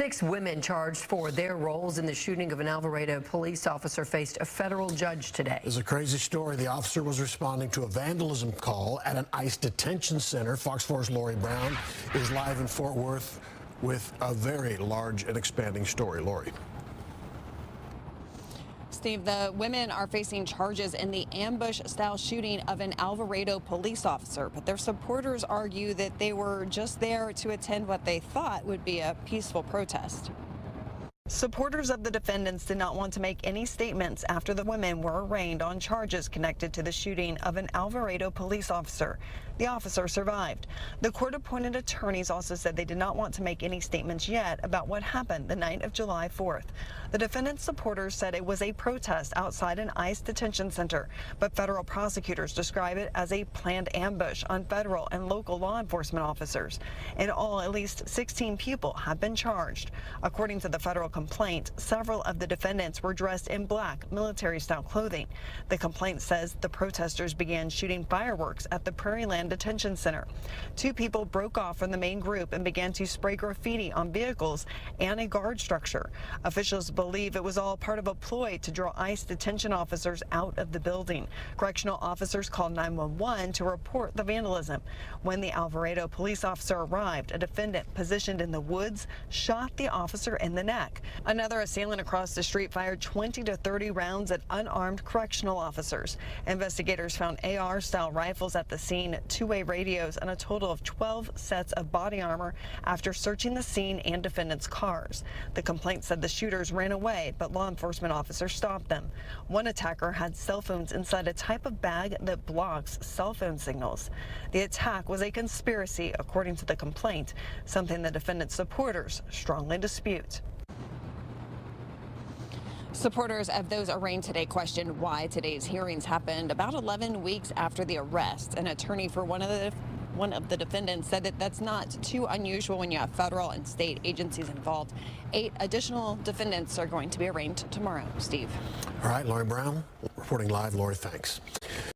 6 women charged for their roles in the shooting of an Alvarado police officer faced a federal judge today. It's a crazy story. The officer was responding to a vandalism call at an ICE detention center. Fox 4's Lori Brown is live in Fort Worth with a very large and expanding story. Lori. Steve, the women are facing charges in the ambush-style shooting of an Alvarado police officer, but their supporters argue that they were just there to attend what they thought would be a peaceful protest. Supporters of the defendants did not want to make any statements after the women were arraigned on charges connected to the shooting of an Alvarado police officer. The officer survived. The court-appointed attorneys also said they did not want to make any statements yet about what happened the night of July 4th. The defendant's supporters said it was a protest outside an ICE detention center, but federal prosecutors describe it as a planned ambush on federal and local law enforcement officers. In all, at least 16 people have been charged. According to the federal complaint, several of the defendants were dressed in black military-style clothing. The complaint says the protesters began shooting fireworks at the Prairie Land Detention Center. 2 people broke off from the main group and began to spray graffiti on vehicles and a guard structure. Officials believe it was all part of a ploy to draw ICE detention officers out of the building. Correctional officers called 911 to report the vandalism. When the Alvarado police officer arrived, a defendant positioned in the woods shot the officer in the neck. Another assailant across the street fired 20 to 30 rounds at unarmed correctional officers. Investigators found AR-style rifles at the scene, 2-way radios, and a total of 12 sets of body armor after searching the scene and defendants' cars. The complaint said the shooters ran away, but law enforcement officers stopped them. One attacker had cell phones inside a type of bag that blocks cell phone signals. The attack was a conspiracy, according to the complaint, something the defendant's supporters strongly dispute. Supporters of those arraigned today questioned why today's hearings happened about 11 weeks after the arrest. An attorney for one of the defendants said that that's not too unusual when you have federal and state agencies involved. 8 additional defendants are going to be arraigned tomorrow. Steve. All right, Lori Brown reporting live. Lori, thanks.